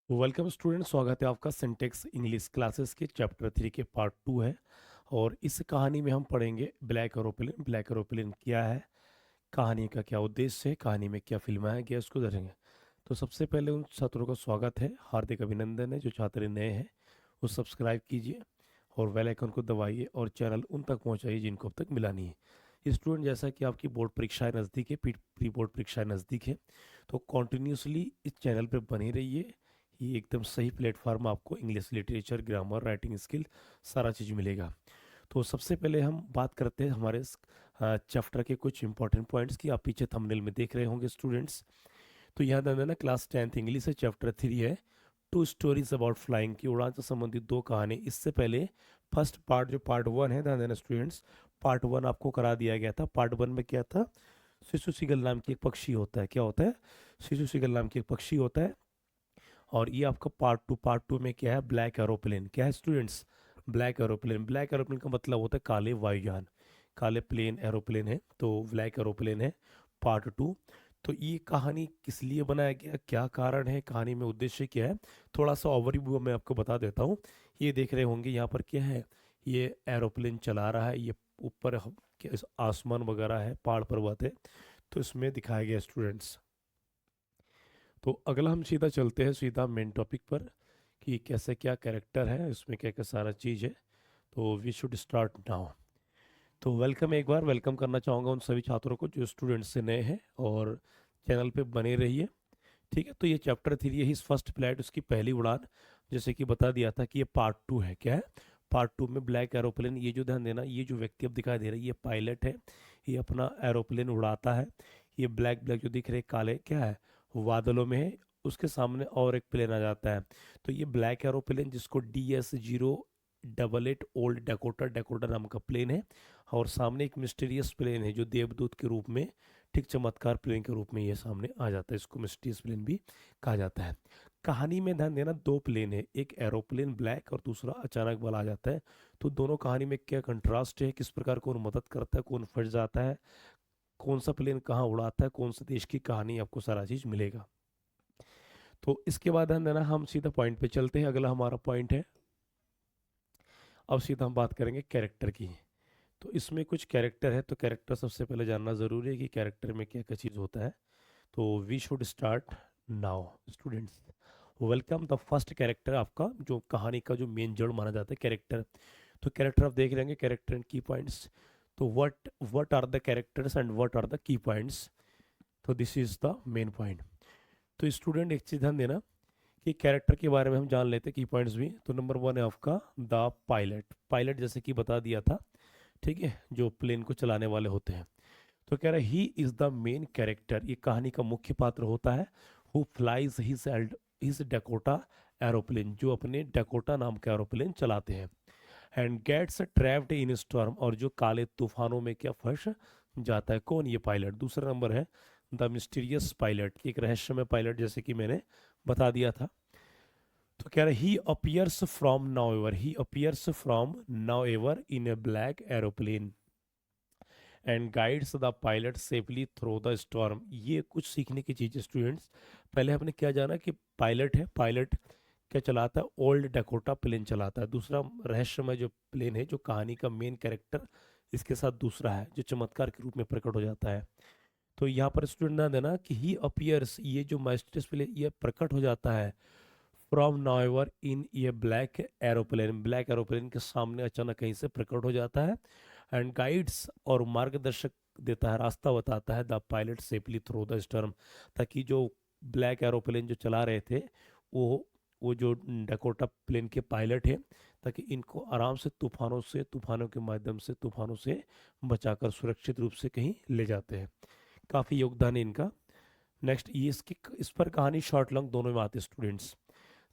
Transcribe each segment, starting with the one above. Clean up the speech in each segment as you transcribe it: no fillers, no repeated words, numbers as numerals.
Welcome student, स्वागत है आपका सिंटेक्स इंग्लिश क्लासेस के चैप्टर 3 के पार्ट 2 है। और इस कहानी में हम पढ़ेंगे ब्लैक एरोप्लेन। ब्लैक एरोप्लेन क्या है, कहानी का क्या उद्देश्य है, कहानी में क्या फिल्माया गया, उसको देखेंगे। तो सबसे पहले उन छात्रों का स्वागत है, हार्दिक अभिनंदन है। जो छात्र नए हैं वो सब्सक्राइब कीजिए और बेल आइकन को दबाइए और चैनल उन तक पहुंचाइए जिनको अब तक मिला नहीं है। स्टूडेंट, जैसा कि आपकी बोर्ड परीक्षाएं नज़दीक है, प्री बोर्ड परीक्षाएं नज़दीक है, तो कॉन्टिन्यूसली इस चैनल पर बने रहिए। ये एकदम सही प्लेटफॉर्म, आपको English literature, grammar, writing skill सारा चीज़ मिलेगा। तो सबसे पहले हम बात करते हैं हमारे चैप्टर के कुछ इंपॉर्टेंट पॉइंट्स की। आप पीछे थंबनेल में देख रहे होंगे स्टूडेंट्स। तो यहाँ ध्यान देना, क्लास 10th इंग्लिश है, चैप्टर 3 है, टू स्टोरीज अबाउट फ्लाइंग की उड़ान से संबंधित दो कहानी। इससे पहले फर्स्ट पार्ट जो पार्ट 1 है, ध्यान देना स्टूडेंट्स, पार्ट 1 आपको करा दिया गया था। पार्ट 1 में क्या था, शिशु सीगल नाम की एक पक्षी होता है। क्या होता है? शिशु सीगल नाम की एक पक्षी होता है। और ये आपका पार्ट टू में क्या है, ब्लैक एरोप्लेन। क्या है students? Black aeroplane. Black aeroplane का मतलब होता है काले वायुयान, काले प्लेन एरोप्लेन है, तो ब्लैक एरोप्लेन है पार्ट 2। तो ये कहानी किस लिए बनाया गया, क्या कारण है, कहानी में उद्देश्य क्या है, थोड़ा सा ओवरव्यू मैं आपको बता देता हूँ। ये देख रहे होंगे यहाँ पर क्या है, ये एरोप्लेन चला रहा है, ये ऊपर आसमान वगैरह है, पहाड़ पर्वत है, तो इसमें दिखाया गया स्टूडेंट्स। तो अगला हम सीधा चलते हैं सीधा मेन टॉपिक पर कि कैसे क्या कैरेक्टर है, इसमें क्या क्या सारा चीज़ है। तो वी शुड स्टार्ट नाउ। तो वेलकम, एक बार वेलकम करना चाहूँगा उन सभी छात्रों को जो स्टूडेंट्स से नए हैं, और चैनल पे बने रहिए। ठीक है, तो ये चैप्टर 3 है, हिज फर्स्ट फ्लाइट, उसकी पहली उड़ान। जैसे कि बता दिया था कि ये पार्ट 2 है। क्या है? पार्ट 2 में ब्लैक एरोप्लेन। ये जो ध्यान देना, ये जो व्यक्ति अब दिखाई दे रहा है, ये पायलट है, ये अपना एरोप्लेन उड़ाता है। ये ब्लैक ब्लैक जो दिख रहे काले, क्या है, बादलों में है। उसके सामने और एक प्लेन आ जाता है। तो ये ब्लैक एरोप्लेन, जिसको DS-08 ओल्ड डकोटा डकोटा नाम का प्लेन है। और सामने एक मिस्टीरियस प्लेन है जो देवदूत के रूप में, ठीक चमत्कार प्लेन के रूप में ये सामने आ जाता है। इसको मिस्टीरियस प्लेन भी कहा जाता है। कहानी में ध्यान देना, दो प्लेन है, एक एरोप्लेन ब्लैक और दूसरा अचानक वाला आ जाता है। तो दोनों कहानी में क्या कंट्रास्ट है, किस प्रकार कौन मदद करता है, कौन फंस जाता है, कौन सा प्लेन कहाँ उड़ाता है, कौन सा देश की कहानी, आपको सारा चीज मिलेगा। तो इसके बाद ध्यान देना, हम सीधा पॉइंट पे चलते हैं। अगला हमारा पॉइंट है, अब सीधा हम बात करेंगे कैरेक्टर की। तो इसमें कुछ कैरेक्टर है, तो कैरेक्टर सबसे पहले जानना ज़रूरी है कि कैरेक्टर में क्या क्या चीज़ होता है। तो we should start now students. Welcome. The first character, आपका जो कहानी का जो मेन जड़ माना जाता है, कैरेक्टर। तो कैरेक्टर आप देख लेंगे, कैरेक्टर एंड की पॉइंट्स। तो what are the characters and what are the key points. तो this is the main point. तो स्टूडेंट एक चीज़ ध्यान देना कि कैरेक्टर के बारे में हम जान लेते हैं, की पॉइंट्स भी। तो नंबर 1 है आपका द पायलट। पायलट जैसे कि बता दिया था, ठीक है, जो प्लेन को चलाने वाले होते हैं। तो कह रहा है he is the main character, ये कहानी का मुख्य पात्र होता है। Who flies his Dakota aeroplane, जो अपने डकोटा नाम का एरोप्लेन चलाते हैं। And gets trapped in storm, और जो काले तूफानों में क्या फंस जाता है। कौन? ये पायलट। दूसरा नंबर है द मिस्टीरियस पायलट, एक रहस्यमय पायलट, जैसे कि मैंने बता दिया था। तो कह रहा है he appears from now ever, he appears from now ever in A black aeroplane and guides the pilot safely through the storm. ये कुछ सीखने की चीज़ है स्टूडेंट्स। पहले हमने क्या जाना कि पायलट है, पायलट क्या चलाता है, ओल्ड डकोटा प्लेन चलाता है। दूसरा रहस्यमय जो प्लेन है, जो कहानी का मेन कैरेक्टर इसके साथ दूसरा है, जो चमत्कार के रूप में प्रकट हो जाता है। तो यहाँ पर स्टूडेंट ना देना कि ही अपियर्स, ये जो माइस्ट्रेस प्लेन ये प्रकट हो जाता है फ्रॉम नाउएवर इन ये ब्लैक एरोप्लेन, ब्लैक एरोप्लेन के सामने अचानक कहीं से प्रकट हो जाता है। एंड गाइड्स, और मार्गदर्शक देता है, रास्ता बताता है the pilot safely through the storm, ताकि जो ब्लैक एरोप्लेन जो चला रहे थे, वो वो जो डकोटा प्लेन के पायलट हैं, ताकि इनको आराम से तूफानों से, तूफानों के माध्यम से, तूफानों से बचाकर सुरक्षित रूप से कहीं ले जाते हैं। काफ़ी योगदान है इनका। नेक्स्ट, ये इसकी इस पर कहानी शॉर्ट लॉन्ग दोनों में आती है स्टूडेंट्स।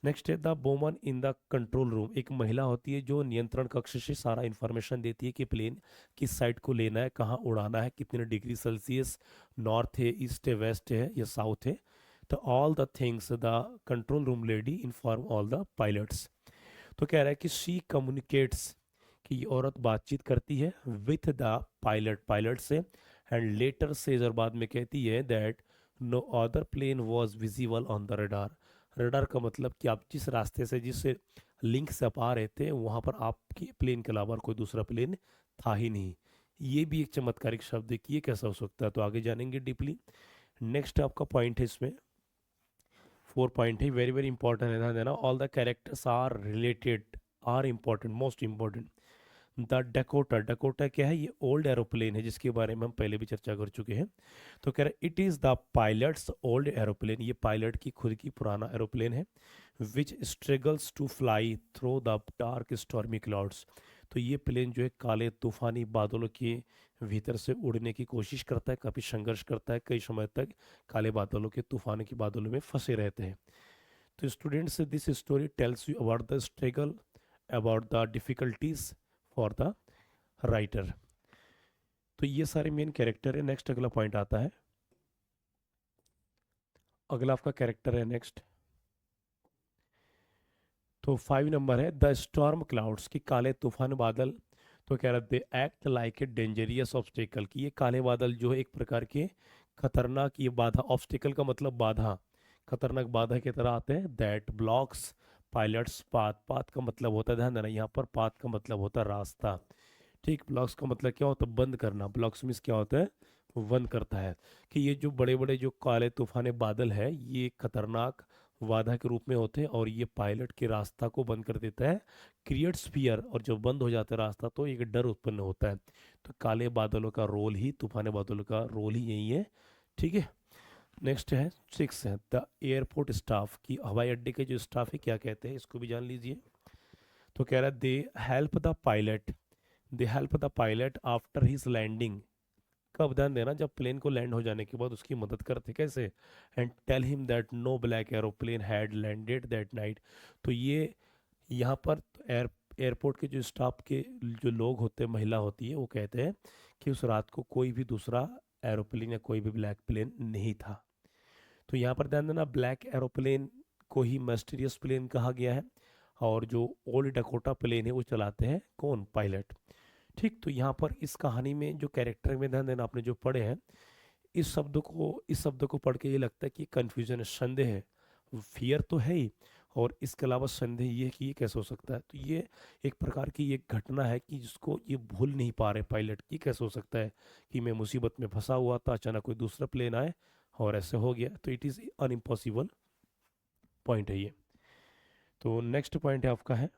नेक्स्ट है the woman in the control room, एक महिला होती है जो नियंत्रण कक्ष से सारा इंफॉर्मेशन देती है कि प्लेन किस साइड को लेना है, कहाँ उड़ाना है, कितने डिग्री सेल्सियस, नॉर्थ है, ईस्ट है, वेस्ट है या साउथ है। तो all the things the control room lady inform all the pilots. तो कह रहा है कि शी कम्युनिकेट्स, कि ये औरत बातचीत करती है विथ द पायलट, पायलट से। एंड लेटर सेज, और बाद में कहती है that no other plane was visible on the radar, radar का मतलब कि आप जिस रास्ते से, जिस लिंक से आप आ रहे थे, वहाँ पर आपके प्लेन के अलावा और कोई दूसरा प्लेन था ही नहीं। ये भी एक चमत्कारिक शब्द है कि ये कैसा हो सकता है, तो आगे जानेंगे डीपली। नेक्स्ट आपका पॉइंट है इसमें, 4 पॉइंट है, वेरी वेरी इंपॉर्टेंट है, ध्यान देना। All the characters are related, are important, most important. The Dakota, Dakota क्या है? ये ओल्ड एरोप्लेन है जिसके बारे में हम पहले भी चर्चा कर चुके हैं। तो कह रहे it is the pilot's old aeroplane, ये पायलट की खुद की पुराना एरोप्लेन है। Which struggles to fly through the dark stormy clouds, तो ये प्लेन जो है काले तूफानी बादलों के भीतर से उड़ने की कोशिश करता है, काफ़ी संघर्ष करता है, कई समय तक काले बादलों के, तूफान के बादलों में फंसे रहते हैं। तो students, this story tells you about the struggle, about the difficulties for the writer. तो ये सारे मेन कैरेक्टर है। नेक्स्ट अगला पॉइंट आता है, अगला आपका कैरेक्टर है नेक्स्ट। तो 5 नंबर है द स्टॉर्म क्लाउड्स, की काले तूफान बादल। तो कह रहा they act like a dangerous obstacle, की ये काले बादल जो है एक प्रकार के खतरनाक, ये बाधा, ऑब्स्टेकल का मतलब बाधा, खतरनाक बाधा की तरह आते हैं। That blocks pilots path, path का मतलब होता है, ध्यान देना, यहाँ पर पाथ का मतलब होता है रास्ता। ठीक, ब्लॉक्स का मतलब क्या होता है? बंद करना। ब्लॉक्स मीन्स क्या होता है? वो बंद करता है। कि ये जो बड़े बड़े जो काले तूफाने बादल है, ये खतरनाक बाधा के रूप में होते हैं और ये पायलट के रास्ता को बंद कर देता है, क्रिएट्स फियर, और जब बंद हो जाता है रास्ता तो एक डर उत्पन्न होता है। तो काले बादलों का रोल ही, तूफाने बादलों का रोल ही यही है। ठीक है। नेक्स्ट है 6 है द एयरपोर्ट स्टाफ, की हवाई अड्डे के जो स्टाफ है क्या कहते हैं, इसको भी जान लीजिए। तो कह रहा है they help the pilot, they help the pilot after his landing, कब? ध्यान देना, जब प्लेन को लैंड हो जाने के बाद उसकी मदद करते। कैसे? And tell him that no black aeroplane had landed that night. तो ये यहाँ पर एयरपोर्ट के जो स्टाफ के जो लोग होते हैं, महिला होती है, वो कहते हैं कि उस रात को कोई भी दूसरा एरोप्लेन या कोई भी ब्लैक प्लेन नहीं था। तो यहाँ पर ध्यान देना, ब्लैक एरोप्लेन को ही मिस्टीरियस प्लेन कहा गया है, और जो ओल्ड डकोटा प्लेन है वो चलाते हैं कौन? पायलट। ठीक, तो यहाँ पर इस कहानी में जो कैरेक्टर में, ध्यान देना, आपने जो पढ़े हैं, इस शब्द को पढ़ के ये लगता है कि कन्फ्यूजन है, संदेह है। फियर तो है ही, और इसके अलावा संदेह ये है कि ये कैसे हो सकता है। तो ये एक प्रकार की एक घटना है कि जिसको ये भूल नहीं पा रहे पायलट, कि कैसे हो सकता है कि मैं मुसीबत में फंसा हुआ था, अचानक कोई दूसरा प्लेन आए और ऐसे हो गया। तो इट इज़ अनइम्पॉसिबल पॉइंट है ये। तो नेक्स्ट पॉइंट है आपका है,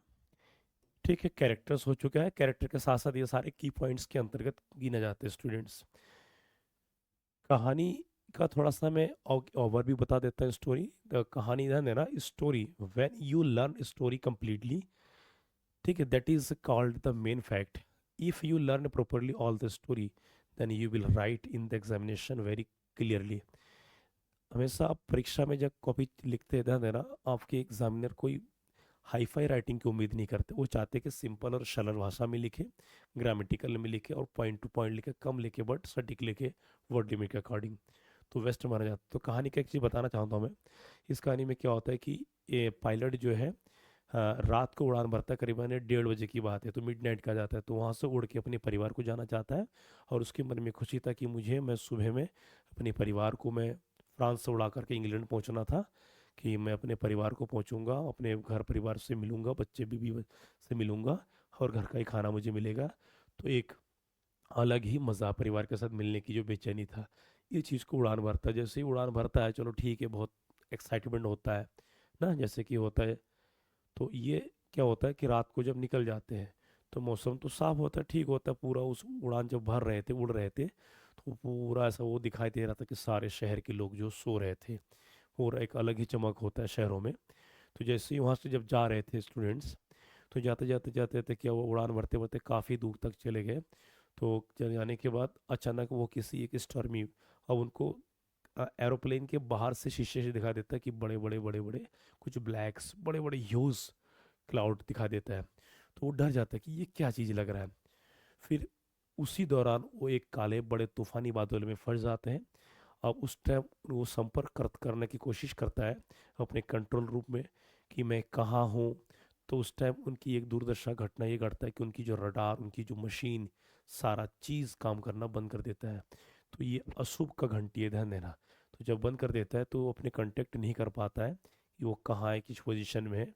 ठीक है, कैरेक्टर्स हो चुका है। कैरेक्टर के साथ साथ ये सारे की पॉइंट्स के अंतर्गत गिने जाते हैं स्टूडेंट्स। कहानी का थोड़ा सा मैं ओवरव्यू बता देता हूँ। स्टोरी, कहानी ध्यान देना, story when you learn story completely, ठीक है, that is called the main fact. If you learn properly all the story, then you will write in the examination very clearly. हमेशा आप परीक्षा में जब कॉपी लिखते हैं, ध्यान देना, आपके एग्जामिनर कोई हाई फाई राइटिंग की उम्मीद नहीं करते। वो चाहते कि सिंपल और सरल भाषा में लिखे, ग्रामेटिकल में लिखे, और पॉइंट टू पॉइंट लिखे, कम लिखे बट सटीक लिखे, वर्ड लिमिट के अकॉर्डिंग। तो वेस्ट माना जाता है। तो कहानी का एक चीज़ बताना चाहता हूँ मैं। इस कहानी में क्या होता है कि ये पायलट जो है, रात को उड़ान भरता है, करीबन 1:30 बजे की बात है, तो मिडनाइट का जाता है। तो वहाँ से उड़ के अपने परिवार को जाना चाहता है, और उसके मन में खुशी था कि मैं सुबह में अपने परिवार को, मैं फ्रांस से उड़ा करके इंग्लैंड पहुँचना था, कि मैं अपने परिवार को पहुँचूंगा, अपने घर परिवार से मिलूंगा, बच्चे बीबी से मिलूंगा, और घर का ही खाना मुझे मिलेगा। तो एक अलग ही मज़ा, परिवार के साथ मिलने की जो बेचैनी था, ये चीज़ को उड़ान भरता है। जैसे ही उड़ान भरता है, चलो ठीक है, बहुत एक्साइटमेंट होता है ना, जैसे कि होता है। तो ये क्या होता है कि रात को जब निकल जाते हैं, तो मौसम तो साफ होता है, ठीक होता है पूरा। उस उड़ान जब भर रहे थे, उड़ रहे थे, तो पूरा ऐसा वो दिखाई दे रहा था कि सारे शहर के लोग जो सो रहे थे, और एक अलग ही चमक होता है शहरों में। तो जैसे ही वहाँ से जब जा रहे थे स्टूडेंट्स, तो जाते जाते जाते जाते क्या, वो उड़ान भरते भरते काफ़ी दूर तक चले गए। तो चले जाने के बाद अचानक वो किसी एक स्टॉर्मी, अब उनको एरोप्लेन के बाहर से शीशे से दिखा देता है कि बड़े बड़े बड़े बड़े कुछ ब्लैक्स, बड़े बड़े ह्यूज क्लाउड दिखा देता है। तो वो डर जाता है कि ये क्या चीज़ लग रहा है। फिर उसी दौरान वो एक काले बड़े तूफानी बादल में फंस जाते हैं। अब उस टाइम वो संपर्क करने की कोशिश करता है अपने कंट्रोल रूम में, कि मैं कहाँ हूँ। तो उस टाइम उनकी एक दूरदर्शा घटना ये घटता है कि उनकी जो रडार, उनकी जो मशीन, सारा चीज़ काम करना बंद कर देता है। तो ये अशुभ का घंटी है, ध्यान देना। तो जब बंद कर देता है तो वो अपने कांटेक्ट नहीं कर पाता है वो कहाँ है, किस पोजीशन में है।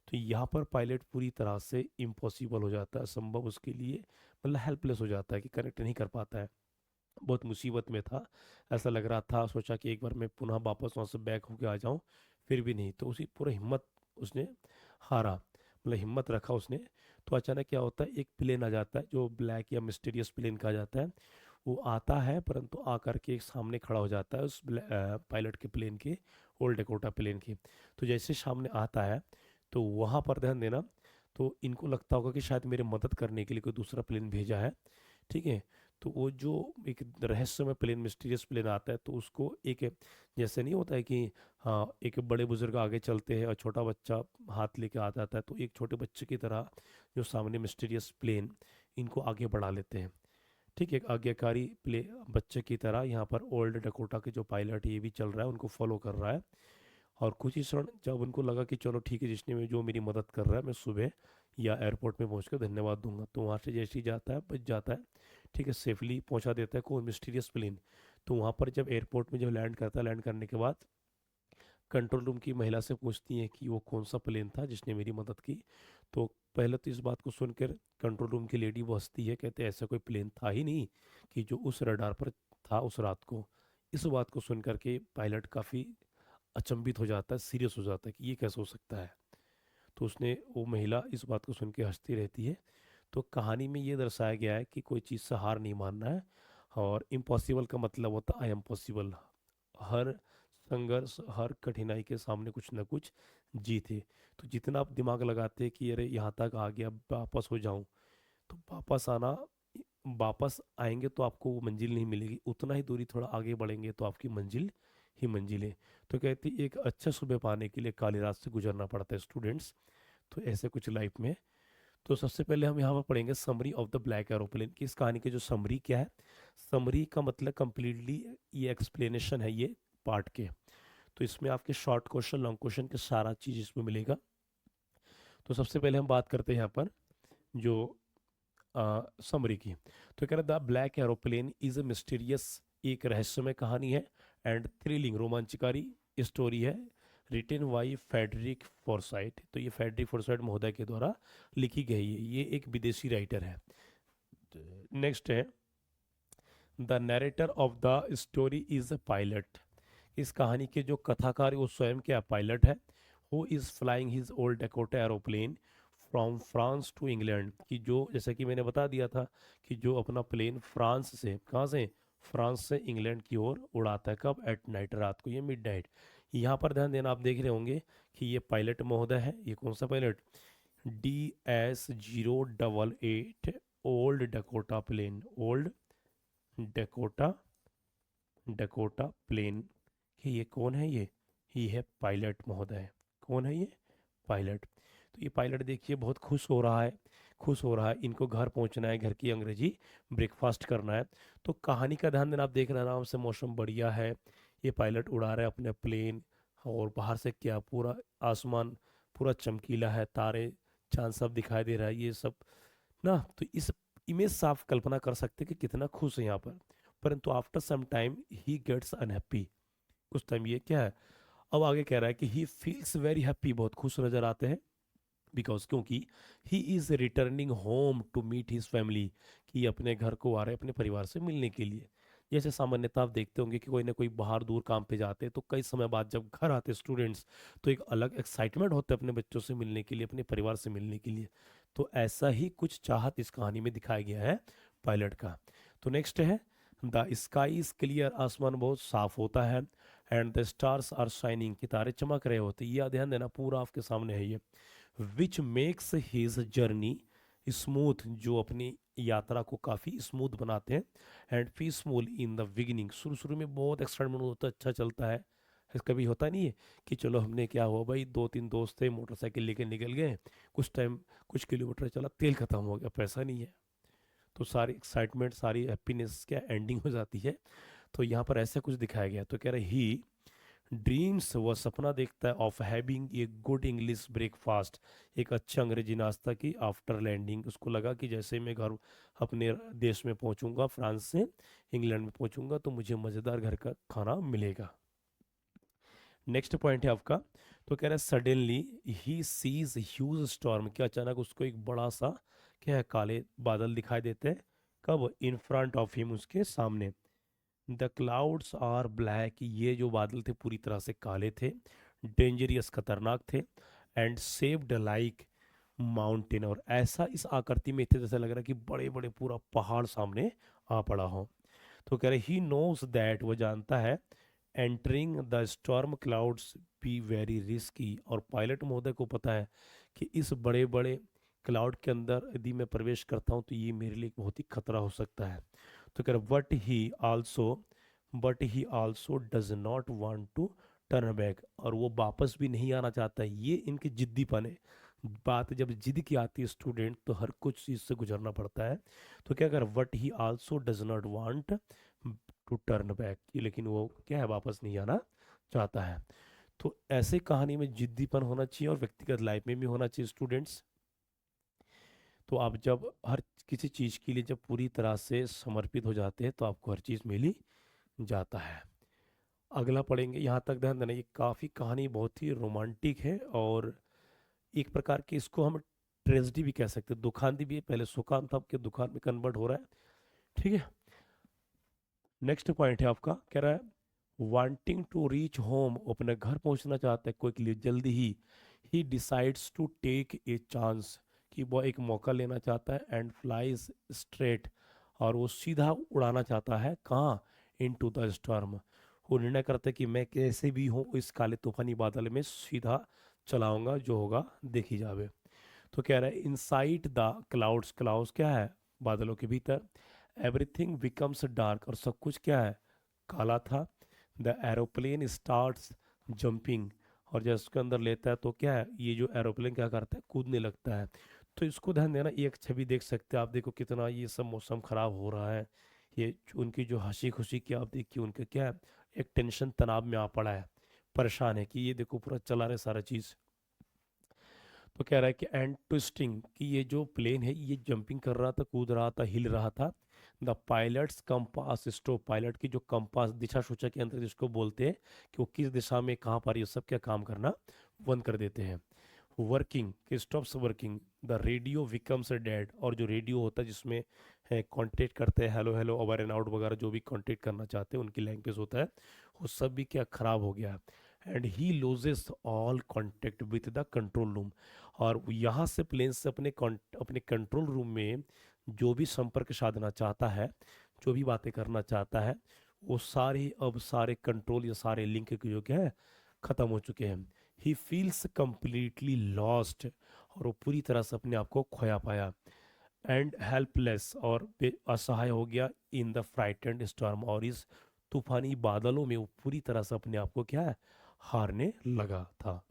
तो यहाँ पर पायलट पूरी तरह से इम्पॉसिबल हो जाता है, असंभव उसके लिए, मतलब हेल्पलेस हो जाता है कि कनेक्ट नहीं कर पाता है। बहुत मुसीबत में था, ऐसा लग रहा था, सोचा कि एक बार मैं पुनः वापस वहाँ से बैक होके आ जाऊँ, फिर भी नहीं। तो उसी पूरा हिम्मत उसने हारा, मतलब हिम्मत रखा उसने। तो अचानक क्या होता है, एक प्लेन आ जाता है जो ब्लैक या मिस्टीरियस प्लेन कहा जाता है। वो आता है, परंतु आकर के सामने खड़ा हो जाता है उस पायलट के प्लेन के, ओल्ड डकोटा प्लेन के। तो जैसे सामने आता है, तो वहाँ पर ध्यान देना, तो इनको लगता होगा कि शायद मेरे मदद करने के लिए कोई दूसरा प्लेन भेजा है, ठीक है। तो वो जो एक रहस्यमय प्लेन, मिस्टीरियस प्लेन आता है, तो उसको एक, जैसे नहीं होता है कि हाँ एक बड़े बुजुर्ग आगे चलते हैं और छोटा बच्चा हाथ लेके आ जाता है, तो एक छोटे बच्चे की तरह जो सामने मिस्टीरियस प्लेन इनको आगे बढ़ा लेते हैं, ठीक है। एक आज्ञाकारी प्ले बच्चे की तरह यहाँ पर ओल्ड डकोटा के जो पायलट ये भी चल रहा है, उनको फॉलो कर रहा है। और कुछ ही क्षण जब उनको लगा कि चलो ठीक है, जिसने जो मेरी मदद कर रहा है, मैं सुबह या एयरपोर्ट में पहुंचकर धन्यवाद दूंगा, तो वहाँ से जैसे ही जाता है, बच जाता है, ठीक है, सेफली पहुंचा देता है कौन, मिस्टीरियस प्लेन। तो वहाँ पर जब एयरपोर्ट में जब लैंड करता है, लैंड करने के बाद कंट्रोल रूम की महिला से पूछती है कि वो कौन सा प्लेन था जिसने मेरी मदद की। तो पहले तो इस बात को सुनकर कंट्रोल रूम की लेडी वो हंसती है, कहते ऐसा कोई प्लेन था ही नहीं कि जो उस रडार पर था उस रात को। इस बात को सुनकर के पायलट काफ़ी अचंभित हो जाता है, सीरियस हो जाता है कि ये कैसे हो सकता है। तो उसने, वो महिला इस बात को सुन के हंसती रहती है। तो कहानी में ये दर्शाया गया है कि कोई चीज़ से हार नहीं मानना है, और इम्पॉसिबल का मतलब होता है आई एम पॉसिबल। हर संघर्ष, हर कठिनाई के सामने कुछ ना कुछ जीत है। तो जितना आप दिमाग लगाते हैं कि अरे यहाँ तक आ गया, वापस हो जाऊं, तो वापस आना, वापस आएंगे तो आपको वो मंजिल नहीं मिलेगी, उतना ही दूरी थोड़ा आगे बढ़ेंगे तो आपकी मंजिल ही मंजिल है। तो कहती एक अच्छा सुबह पाने के लिए काली रात से गुजरना पड़ता है स्टूडेंट्स। तो ऐसे कुछ लाइफ में। तो सबसे पहले हम यहाँ पर पढ़ेंगे summary of the black aeroplane की। इस कहानी के जो समरी क्या है, समरी का मतलब कंप्लीटली ये एक्सप्लेनेशन है ये पार्ट के। तो इसमें आपके शॉर्ट क्वेश्चन, लॉन्ग क्वेश्चन के सारा चीज इसमें मिलेगा। तो सबसे पहले हम बात करते हैं यहाँ पर जो समरी की। तो कह रहा the black aeroplane is a mysterious, एक रहस्यमय कहानी है, एंड थ्रिलिंग, रोमांचकारी स्टोरी है, रिटन बाई फेडरिक फॉरसाइट। तो ये फेडरिक फॉरसाइट महोदय के द्वारा लिखी गई है, ये एक विदेशी राइटर है। नेक्स्ट है, the narrator of the story is a pilot. इस कहानी के जो कथाकार है वो स्वयं क्या पायलट है। Who is flying his old Dakota aeroplane from France to England, कि जो जैसे कि मैंने बता दिया था कि जो अपना प्लेन फ्रांस से, कहाँ से, फ्रांस से इंग्लैंड की ओर उड़ाता है, कब, एट नाइट, रात को, ये मिड नाइट। यहाँ पर ध्यान देना, आप देख रहे होंगे कि ये पायलट महोदय है, ये कौन सा pilot, DS-088 old Dakota plane, old Dakota, Dakota plane. ये कौन है, ये है पायलट महोदय। कौन है ये, पायलट। तो ये पायलट देखिए बहुत खुश हो रहा है, खुश हो रहा है, इनको घर पहुंचना है, घर की अंग्रेजी ब्रेकफास्ट करना है। तो कहानी का ध्यान देना, आप देख रहे हैं आराम से, मौसम बढ़िया है, ये पायलट उड़ा रहे हैं अपने प्लेन, और बाहर से क्या पूरा आसमान पूरा चमकीला है, तारे चांद सब दिखाई दे रहा है ये सब ना। तो इस इमेज से आप कल्पना कर सकते हैं कि कितना खुश है यहाँ पर। परंतु after some time he gets unhappy, कुछ टाइम ये क्या है, अब आगे कह रहा है कि ही फील्स वेरी हैप्पी, बहुत खुश नजर आते हैं, बिकॉज क्योंकि he is returning home to meet his family, कि अपने घर को आ रहे हैं अपने परिवार से मिलने के लिए। जैसे सामान्यतः आप देखते होंगे कि कोई ना कोई बाहर दूर काम पे जाते हैं, तो कई समय बाद जब घर आते स्टूडेंट्स, तो एक अलग एक्साइटमेंट होता है अपने बच्चों से मिलने के लिए, अपने परिवार से मिलने के लिए। तो ऐसा ही कुछ चाहत इस कहानी में दिखाया गया है पायलट का। तो नेक्स्ट है, द स्काई इज क्लियर, आसमान बहुत साफ होता है, and the stars are shining, कि तारे चमक रहे होते हैं, ये ध्यान देना पूरा आपके सामने है ये। Which makes his journey smooth, जो अपनी यात्रा को काफ़ी स्मूथ बनाते हैं, and peaceful in the beginning, शुरू शुरू में बहुत एक्साइटमेंट होता है, अच्छा चलता है। कभी होता नहीं है कि चलो हमने क्या हुआ भाई, दो तीन दोस्त थे मोटरसाइकिल लेके निकल गए, कुछ टाइम कुछ किलोमीटर चला, तेल खत्म हो गया, पैसा नहीं है, तो सारी एक्साइटमेंट, सारी हैप्पीनेस क्या एंडिंग हो जाती है। तो यहाँ पर ऐसा कुछ दिखाया गया। तो कह रहे ही ड्रीम्स, वह सपना देखता है, of having a good English breakfast, एक अच्छा अंग्रेजी नाश्ता की, आफ्टर लैंडिंग, उसको लगा कि जैसे मैं घर अपने देश में पहुंचूंगा, फ्रांस से इंग्लैंड में पहुंचूंगा, तो मुझे मज़ेदार घर का खाना मिलेगा। नेक्स्ट पॉइंट है आपका, तो कह रहा है suddenly he sees huge storm, कि अचानक उसको एक बड़ा सा क्या है काले बादल दिखाई देते हैं। कब? इन फ्रंट ऑफ हिम, उसके सामने। द क्लाउड्स आर ब्लैक, ये जो बादल थे पूरी तरह से काले थे, डेंजरियस खतरनाक थे, एंड सेव्ड लाइक माउंटेन, और ऐसा इस आकृति में थे जैसे लग रहा है कि बड़े बड़े पूरा पहाड़ सामने आ पड़ा हो। तो कह रहे ही नोज दैट, वो जानता है, entering the storm clouds be very risky, और पायलट महोदय को पता है कि इस बड़े बड़े क्लाउड के अंदर यदि मैं प्रवेश करता हूँ तो ये मेरे लिए बहुत ही खतरा हो सकता है। तो कह रहे but he also does not want to turn back, और वो वापस भी नहीं आना चाहता है। ये इनकी जिद्दीपन है। बात जब जिद की आती है स्टूडेंट, तो हर कुछ चीज़ से गुजरना पड़ता है। तो क्या कर, but he also does not want to turn back, लेकिन वो क्या है, वापस नहीं आना चाहता है। तो ऐसे कहानी में जिद्दीपन होना चाहिए, और व्यक्तिगत लाइफ में भी होना चाहिए स्टूडेंट्स। तो आप जब हर किसी चीज़ के लिए जब पूरी तरह से समर्पित हो जाते हैं तो आपको हर चीज़ मिल ही जाता है। अगला पढ़ेंगे, यहाँ तक ध्यान देना, ये काफ़ी कहानी बहुत ही रोमांटिक है, और एक प्रकार की इसको हम ट्रेजिडी भी कह सकते हैं, दुखांती भी है। पहले सुखांत था, अब के दुखांत में कन्वर्ट हो रहा है। ठीक है। नेक्स्ट पॉइंट है आपका, कह रहा है वांटिंग टू रीच होम, अपने घर पहुंचना चाहता है कोई के लिए जल्दी ही decides to take a chance, कि वो एक मौका लेना चाहता है, एंड फ्लाइज स्ट्रेट, और वो सीधा उड़ाना चाहता है कहाँ, इन टू द स्टॉर्म। वो निर्णय करता है कि मैं कैसे भी हूँ इस काले तूफानी बादल में सीधा चलाऊंगा, जो होगा देखी जावे। तो कह रहा है इनसाइड द क्लाउड्स, क्लाउड्स क्या है, बादलों के भीतर, एवरीथिंग बिकम्स डार्क, और सब कुछ क्या है, काला था। द एरोप्लेन स्टार्ट्स जंपिंग, और जब उसके अंदर लेता है तो क्या है, ये जो एरोप्लेन क्या करता है, कूदने लगता है। तो इसको ध्यान देना, एक छवि देख सकते हैं आप, देखो कितना ये सब मौसम खराब हो रहा है। ये उनकी जो हंसी खुशी की आप देखिए, उनका क्या है, एक टेंशन तनाव में आ पड़ा है, परेशान है कि ये देखो पूरा चला रहे सारा चीज़। तो कह रहा है कि एंड ट्विस्टिंग, कि ये जो प्लेन है ये जंपिंग कर रहा था, कूद रहा था, हिल रहा था। The pilots compass stop, pilot की जो कंपास दिशा सूचक यंत्र जिसको बोलते हैं, कि वो किस दिशा में कहाँ पर ये सब क्या काम करना बंद कर देते हैं। वर्किंग, कि stops working. The radio becomes dead, और जो रेडियो होता है जिसमें कांटेक्ट करते हैं, hello hello over and out वगैरह जो भी कांटेक्ट करना चाहते हैं उनकी लैंग्वेज होता है, वो सब भी क्या खराब हो गया। And he loses all contact with the control room, और यहाँ से प्लेन से अपने कंट्रोल रूम में जो भी संपर्क साधना चाहता है, जो भी बातें करना चाहता है, वो सारे अब सारे कंट्रोल या सारे लिंक जो क्या है ख़त्म हो चुके हैं। ही फील्स कंप्लीटली लॉस्ट, और वो पूरी तरह से अपने आप को खोया पाया। एंड हेल्पलेस, और असहाय हो गया। इन द फ्राइटेंड स्टॉर्म, और इस तूफानी बादलों में वो पूरी तरह से अपने आप को क्या है, हारने लगा था।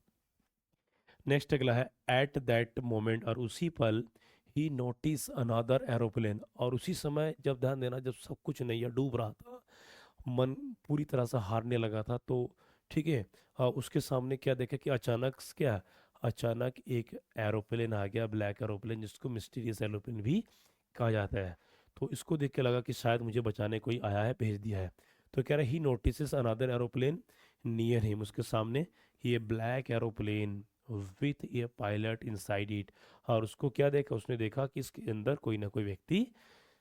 नेक्स्ट अगला है एट दैट मोमेंट, और उसी पल ही नोटिस अनादर एरोप्लेन, और उसी समय जब ध्यान देना, जब सब कुछ नैया डूब रहा था, मन पूरी तरह से हारने लगा था, तो ठीक है, उसके सामने क्या देखा कि अचानक एक एरोप्लेन आ गया, ब्लैक एरोप्लेन, जिसको मिस्टीरियस एरोप्लेन भी कहा जाता है। तो इसको देख के लगा कि शायद मुझे बचाने कोई आया है, भेज दिया है। तो कह रहा है ही नोटिस अनादर एरोप्लेन नियर हिम, उसके सामने ये black aeroplane with A pilot inside it, और उसको क्या देखा, उसने देखा कि इसके अंदर कोई ना कोई व्यक्ति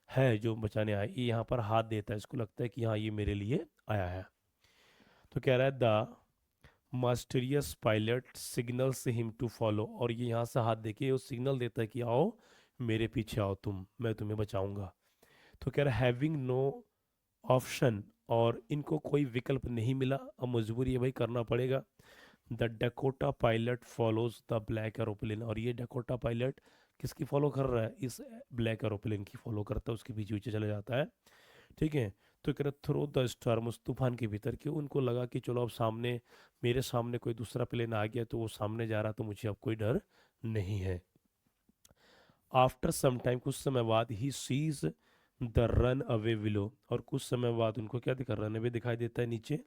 है जो बचाने आया। ये यहाँ पर हाथ देता है, इसको लगता है कि हाँ ये मेरे लिए आया है। तो कह रहा है the mysterious pilot signals him to follow, और ये यहाँ से हाथ देके वो सिग्नल देता है कि आओ मेरे पीछे आओ, मैं तुम्हें बचाऊंगा। तो कह रहा है हैविंग नो ऑप्शन, और इनको कोई विकल्प नहीं मिला, अब मजबूरी है भाई, करना पड़ेगा। The Dakota pilot follows the black aeroplane, और ये डकोटा पायलट किसकी फॉलो कर रहा है, इस ब्लैक एरोप्लेन की फॉलो करता है, उसके पीछे पीछे चले जाता है। ठीक है। तो कह रहा थ्रो द स्टॉर्म, उस तूफान के भीतर, कि उनको लगा कि चलो अब सामने, मेरे सामने कोई दूसरा प्लेन आ गया, तो वो सामने जा रहा, तो मुझे अब कोई डर नहीं है। आफ्टर सम टाइम, कुछ समय बाद, he sees the run away willow, और कुछ समय बाद उनको क्या दिखा, रन अवे दिखाई देता है नीचे।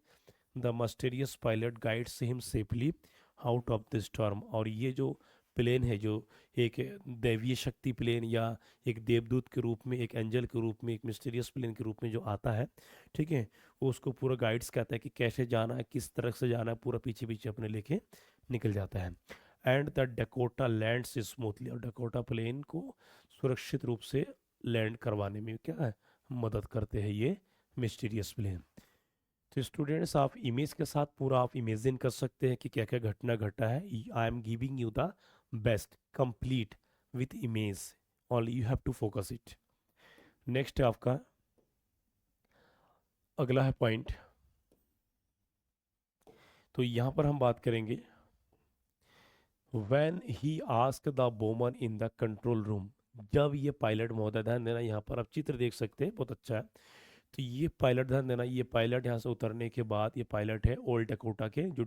The mysterious pilot guides him safely out of the storm, और ये जो प्लेन है जो एक दैवीय शक्ति प्लेन या एक देवदूत के रूप में, एक एंजल के रूप में, एक मिस्टीरियस प्लेन के रूप में जो आता है, ठीक है, वो उसको पूरा गाइड्स कहता है कि कैसे जाना है, किस तरह से जाना है, पूरा पीछे पीछे अपने लेके निकल जाता है। And the Dakota lands smoothly, और डकोटा प्लेन को सुरक्षित रूप से लैंड करवाने में क्या है, मदद करते हैं ये मिस्टीरियस प्लेन। तो स्टूडेंट्स, आप इमेज के साथ पूरा आप इमेजिन कर सकते हैं कि क्या क्या घटना घटा है। I am giving you the best complete with image, only you have to focus it. Next है आपका अगला है पॉइंट। तो यहाँ पर हम बात करेंगे when he ask the woman in the control room. जब ये पायलट महोदय, ध्यान देना, यहाँ पर आप चित्र देख सकते हैं, बहुत अच्छा है। तो ये पायलट, ध्यान देना, ये पायलट यहाँ से उतरने के बाद, ये पायलट है ओल्ड डकोटा के, जो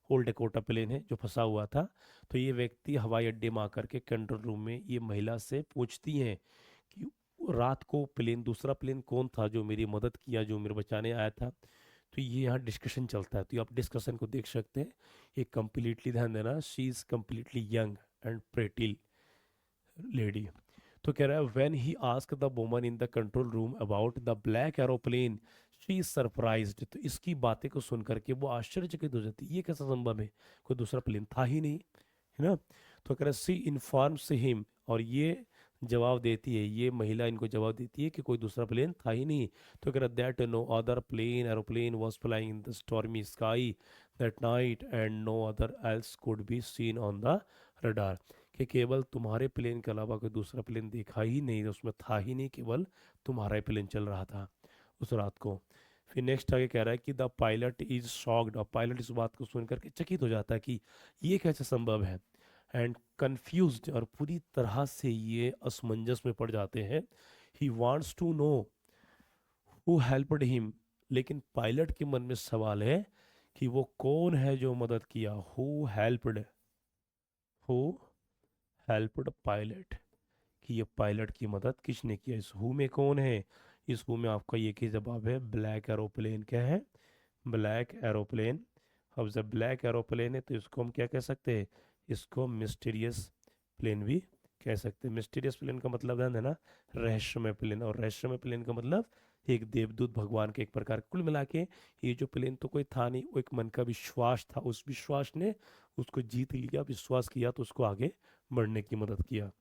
ओल्ड डकोटा प्लेन है जो फंसा हुआ था। तो ये व्यक्ति हवाई अड्डे में आकर के कंट्रोल रूम में ये महिला से पूछती हैं कि रात को प्लेन, दूसरा प्लेन कौन था जो मेरी मदद किया, जो मेरे बचाने आया था। तो ये यहाँ डिस्कशन चलता है, तो आप डिस्कशन को देख सकते हैं। ये कंप्लीटली, ध्यान देना, she is completely young and pretty lady. तो कह रहा है when he ask the woman in the control room about the black aeroplane she is surprised. तो इसकी बातें को सुन करके वो आश्चर्यचकित हो जाती है, ये कैसा संभव है, कोई दूसरा प्लेन था ही नहीं, है ना। तो कह रहा है सी इन्फॉर्म्स हिम, और ये जवाब देती है, ये महिला इनको जवाब देती है कि कोई दूसरा प्लेन था ही नहीं। तो कह रहा है that no other plane aeroplane was flying in the stormy sky that night and no other else could be seen on the radar. कि केवल तुम्हारे प्लेन के अलावा कोई दूसरा प्लेन देखा ही नहीं, उसमें था ही नहीं, केवल तुम्हारा ही प्लेन चल रहा था उस रात को। फिर नेक्स्ट आगे कह रहा है कि द पायलट इज शॉक्ड, और पायलट इस बात को सुन करके चकित हो जाता है कि ये कैसे संभव है, एंड कंफ्यूज्ड, और पूरी तरह से ये असमंजस में पड़ जाते हैं। He wants to know who helped him, लेकिन पायलट के मन में सवाल है कि वो कौन है जो मदद किया। Who helped, who helped pilot, कि ये पायलट की मदद किसने किया। इस हु में कौन है, इस हु में आपका ये की जवाब है ब्लैक एरोप्लेन। क्या है, ब्लैक एरोप्लेन। अब जब ब्लैक एरोप्लेन है तो इसको हम क्या कह सकते हैं, इसको मिस्टीरियस प्लेन भी कह सकते हैं। मिस्टीरियस प्लेन का मतलब ध्यान देना, रहस्यमय प्लेन, और रहस्यमय प्लेन का मतलब एक देवदूत भगवान के एक प्रकार। कुल मिला के ये जो प्लेन तो कोई था नहीं, वो एक मन का विश्वास था, उस विश्वास ने उसको जीत लिया, विश्वास किया तो उसको आगे बढ़ने की मदद किया।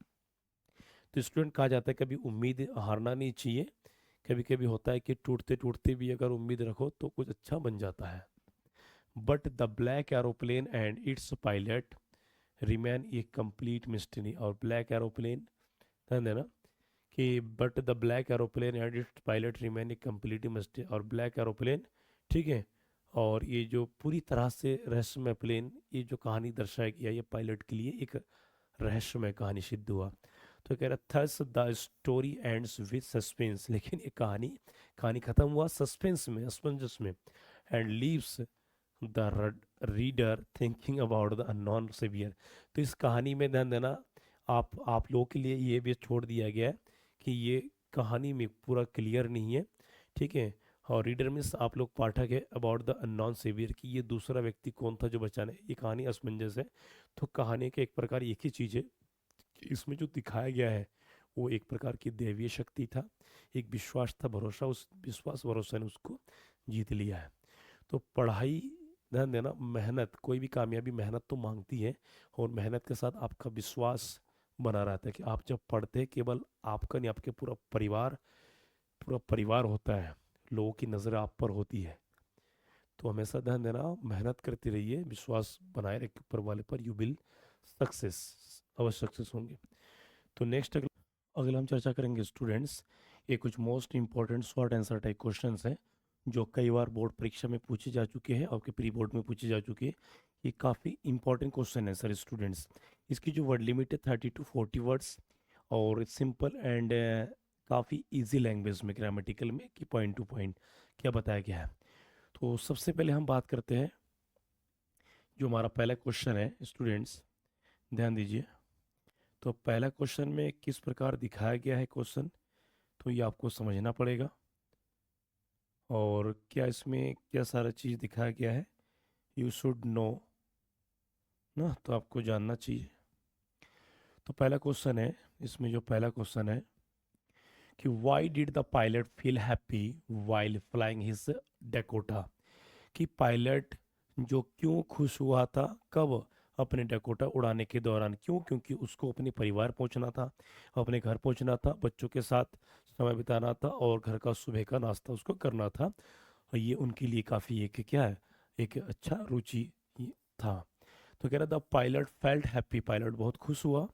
तो स्टूडेंट, कहा जाता है कभी उम्मीद हारना नहीं चाहिए। कभी कभी होता है कि टूटते टूटते भी अगर उम्मीद रखो तो कुछ अच्छा बन जाता है। But the black aeroplane and it's pilot remain A complete mystery. और ब्लैक एरोप्लेन, ध्यान देना कि but the black aeroplane and it's pilot remain A complete mystery, और ब्लैक एरोप्लेन, ठीक है, और ये जो पूरी तरह से रहस्यमय प्लेन, ये जो कहानी दर्शाया गया, ये पायलट के लिए एक रहस्यमय कहानी सिद्ध हुआ। तो कह रहा thus the story ends with suspense, लेकिन ये कहानी, कहानी खत्म हुआ सस्पेंस में, असमंजस में। And leaves the reader thinking about the unknown saviour. तो इस कहानी में ध्यान देना, आप लोगों के लिए ये भी छोड़ दिया गया है कि ये कहानी में पूरा क्लियर नहीं है, ठीक है। और रीडर मीन्स आप लोग पाठक है, अबाउट द अननोन सेवियर, कि ये दूसरा व्यक्ति कौन था जो बचाने, ये कहानी असमंजस है। तो कहानी के एक प्रकार एक ही चीज़ है, इसमें जो दिखाया गया है वो एक प्रकार की दैवीय शक्ति था, एक विश्वास था, भरोसा, उस विश्वास भरोसा ने उसको जीत लिया है। तो पढ़ाई, ध्यान देना, मेहनत, कोई भी कामयाबी मेहनत तो मांगती है, और मेहनत के साथ आपका विश्वास बना रहता है कि आप जब पढ़ते हैं, केवल आपका नहीं, आपके पूरा परिवार होता है, लोगों की नज़र आप पर होती है। तो हमेशा ध्यान देना, मेहनत करते रहिए, विश्वास बनाए रखिए ऊपर वाले पर, यू विल सक्सेस, अवश्य सक्सेस होंगे। तो नेक्स्ट अगला हम चर्चा करेंगे स्टूडेंट्स, ये कुछ most important short answer type questions हैं जो कई बार बोर्ड परीक्षा में पूछे जा चुके हैं, आपके प्री बोर्ड में पूछे जा चुके हैं। ये काफ़ी इंपॉर्टेंट क्वेश्चन है सर स्टूडेंट्स। इसकी जो वर्ड लिमिट है 30 to 40 वर्ड्स, और सिंपल एंड काफ़ी इजी लैंग्वेज में, ग्रामेटिकल में, कि पॉइंट टू पॉइंट क्या बताया गया है। तो सबसे पहले हम बात करते हैं, जो हमारा पहला क्वेश्चन है स्टूडेंट्स, ध्यान दीजिए। तो पहला क्वेश्चन में किस प्रकार दिखाया गया है क्वेश्चन, तो ये आपको समझना पड़ेगा, और क्या इसमें क्या सारा चीज़ दिखाया गया है, यू शुड नो ना, तो आपको जानना चाहिए। तो पहला क्वेश्चन है, इसमें जो पहला क्वेश्चन है कि why did the pilot feel happy while flying his Dakota, कि पायलट जो क्यों खुश हुआ था, कब, अपने डैकोटा उड़ाने के दौरान। क्यों? क्योंकि उसको अपने परिवार पहुंचना था, अपने घर पहुंचना था, बच्चों के साथ समय बिताना था और घर का सुबह का नाश्ता उसको करना था। और ये उनके लिए काफ़ी एक क्या है, एक अच्छा रुचि था। तो कह रहा the pilot felt happy, pilot बहुत खुश हुआ,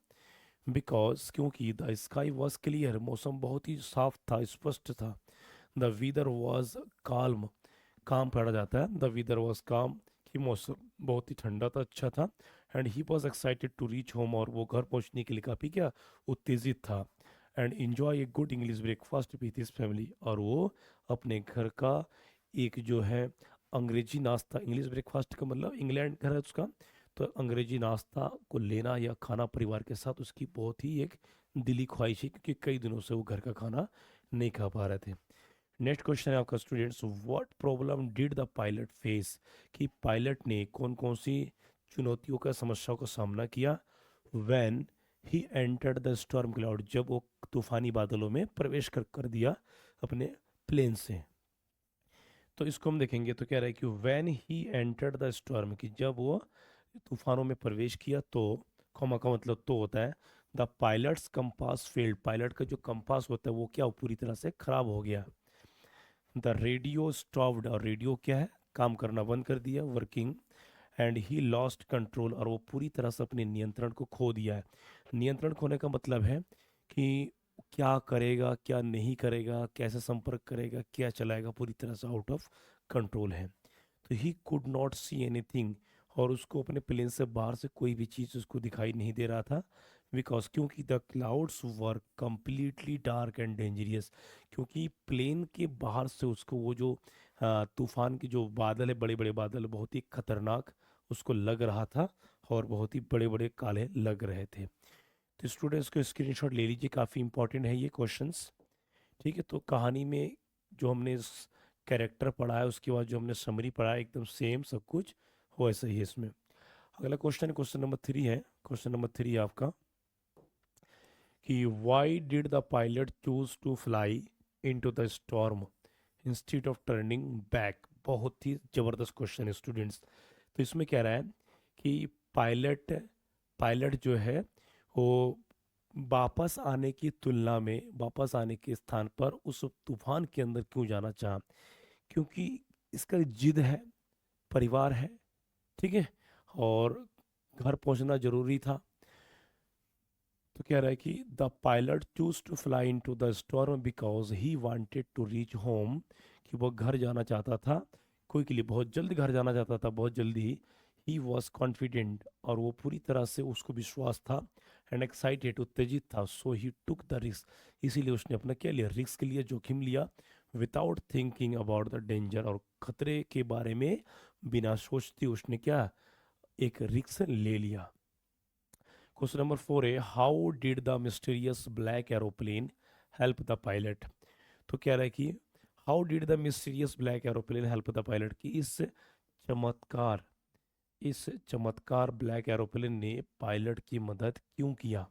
बिकॉज क्योंकि द स्काई वॉज क्लियर, मौसम बहुत ही साफ था, स्पष्ट था। द वीदर वॉज काल्म, काम पढ़ा जाता है, द वीदर वॉज काम, कि मौसम बहुत ही ठंडा था, अच्छा था। And he was excited to reach home, और वो घर पहुंचने के लिए काफ़ी क्या, उत्तेजित था। And enjoy a good English breakfast with his family, और वो अपने घर का एक जो है अंग्रेजी नाश्ता, इंग्लिश ब्रेकफास्ट का मतलब इंग्लैंड घर है उसका, तो अंग्रेजी नाश्ता को लेना या खाना परिवार के साथ उसकी बहुत ही एक दिली ख्वाहिश है, क्योंकि कई दिनों से वो घर का खाना नहीं खा पा रहे थे। नेक्स्ट क्वेश्चन है आपका students, what problem did the pilot face, कि पायलट ने कौन कौन सी चुनौतियों का, समस्याओं का सामना किया। When he entered the storm cloud, जब वो तूफानी बादलों में प्रवेश कर दिया अपने प्लेन से। तो इसको हम देखेंगे तो कह रहा है कि when he entered the storm, कि जब वो तूफानों में प्रवेश किया तो, कॉमा का मतलब तो होता है, the pilots compass failed, pilot का जो कंपास होता है वो क्या, पूरी तरह से खराब हो गया। द रेडियो स्टॉप्ड, और रेडियो क्या है, काम करना बंद कर दिया, working. And he lost control, और वो पूरी तरह से अपने नियंत्रण को खो दिया है। नियंत्रण खोने का मतलब है कि क्या करेगा, क्या नहीं करेगा, कैसे संपर्क करेगा, क्या चलाएगा, पूरी तरह से आउट ऑफ कंट्रोल है। तो he could not see anything, और उसको अपने प्लेन से बाहर से कोई भी चीज़ उसको दिखाई नहीं दे रहा था। बिकॉज क्योंकि the clouds were completely dark and dangerous, क्योंकि प्लेन के बाहर से उसको वो जो तूफान के जो बादल है, बड़े बड़े बादल, बहुत ही खतरनाक उसको लग रहा था, और बहुत ही बड़े बड़े काले लग रहे थे। तो स्टूडेंट्स को स्क्रीनशॉट ले लीजिए, काफ़ी इंपॉर्टेंट है ये क्वेश्चंस। ठीक है, तो कहानी में जो हमने कैरेक्टर पढ़ा है, उसके बाद जो हमने समरी पढ़ा है, एकदम सेम सब कुछ वैसे ही है इसमें। अगला क्वेश्चन, क्वेश्चन नंबर 3 है। क्वेश्चन नंबर 3 है आपका कि why did the pilot choose to fly into the storm instead of turning back. बहुत ही ज़बरदस्त क्वेश्चन है स्टूडेंट्स। तो इसमें कह रहा है कि पायलट पायलट जो है वो वापस आने की तुलना में, वापस आने के स्थान पर उस तूफान के अंदर क्यों जाना चाहा। क्योंकि इसका जिद है, परिवार है, ठीक है, और घर पहुंचना जरूरी था। तो कह रहा है कि the pilot choose to fly into the storm because he wanted to reach home, कि वो घर जाना चाहता था, कोई के लिए बहुत जल्द घर जाना चाहता था, बहुत जल्दी ही वॉज कॉन्फिडेंट, और वो पूरी तरह से उसको विश्वास था, एंड एक्साइटेड, उत्तेजित था। सो ही टुक द रिस्क, इसीलिए उसने अपना क्या लिया, रिस्क लिया, जोखिम लिया, without thinking about the danger, और खतरे के बारे में बिना सोचते उसने क्या, एक रिस्क ले लिया। क्वेश्चन नंबर 4 है, how did the mysterious black aeroplane help the pilot. तो कह रहा है कि how did the mysterious black aeroplane help the pilot, कि चमत्कार इस चमत्कार ब्लैक एरोप्लेन ने पायलट की मदद क्यों किया,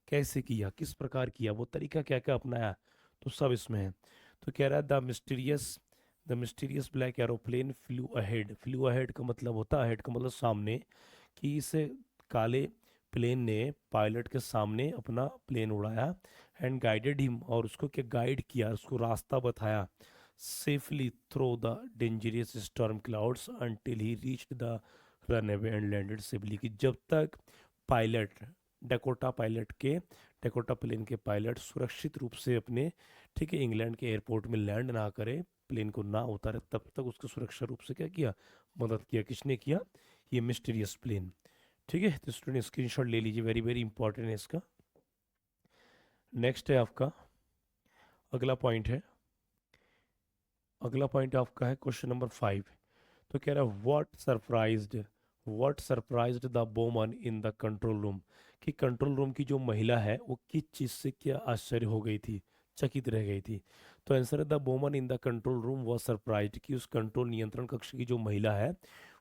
कैसे किया, किस प्रकार किया, वो तरीका क्या क्या अपनाया, तो सब इसमें है। तो कह रहा है the mysterious black aeroplane flu ahead का मतलब होता है, अहेड का मतलब सामने, कि इस काले प्लेन ने पायलट के सामने अपना प्लेन उड़ाया, एंड गाइडेड हिम, और उसको क्या गाइड किया, उसको रास्ता बताया, safely through the dangerous storm clouds until he reached the runway and landed safely, कि जब तक पायलट डकोटा पायलट के डकोटा प्लेन के पायलट सुरक्षित रूप से अपने, ठीक है, इंग्लैंड के एयरपोर्ट में लैंड ना करे, प्लेन को ना उतारे, तब तक उसको सुरक्षा रूप से क्या किया, मदद किया। किसने किया, ये मिस्टीरियस प्लेन। ठीक है, तो स्टूडेंट स्क्रीनशॉट ले लीजिए, वेरी वेरी इंपॉर्टेंट है इसका। नेक्स्ट है आपका अगला पॉइंट है, अगला पॉइंट आपका है क्वेश्चन नंबर 5। तो कह रहा है what surprised the woman in the control room, कि कंट्रोल रूम की जो महिला है वो किस चीज़ से क्या आश्चर्य हो गई थी, चकित रह गई थी। तो आंसर है the woman in the control room was surprised, कि उस कंट्रोल नियंत्रण कक्ष की जो महिला है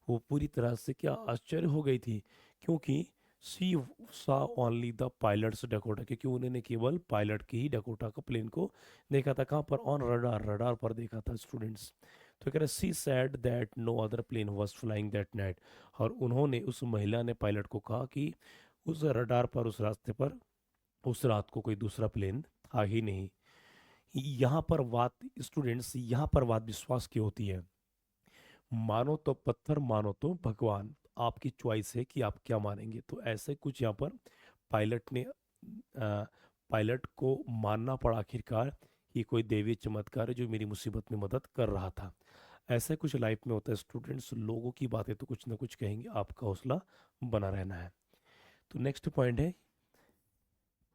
वो पूरी तरह से क्या आश्चर्य हो गई थी, क्योंकि सी सा ओनली द पायलट्स डकोटा, क्योंकि उन्होंने केवल पायलट की ही डकोटा का प्लेन को देखा था। कहाँ पर? ऑन रडार, रडार पर देखा था स्टूडेंट्स। तो कह रहे she said that no other plane was flying that night, और उन्होंने, उस महिला ने पायलट को कहा कि उस रडार पर, उस रास्ते पर उस रात को कोई दूसरा प्लेन था ही नहीं। यहाँ पर बात स्टूडेंट्स, यहाँ पर बात विश्वास की होती है। मानो तो पत्थर, मानो तो भगवान, आपकी चॉइस है कि आप क्या मानेंगे। तो ऐसे कुछ यहाँ पर पायलट ने पायलट को मानना पड़ा आखिरकार कि कोई देवी चमत्कार है जो मेरी मुसीबत में मदद कर रहा था। ऐसा कुछ लाइफ में होता है स्टूडेंट्स, लोगों की बातें तो कुछ ना कुछ कहेंगे, आपका हौसला बना रहना है। तो नेक्स्ट पॉइंट है,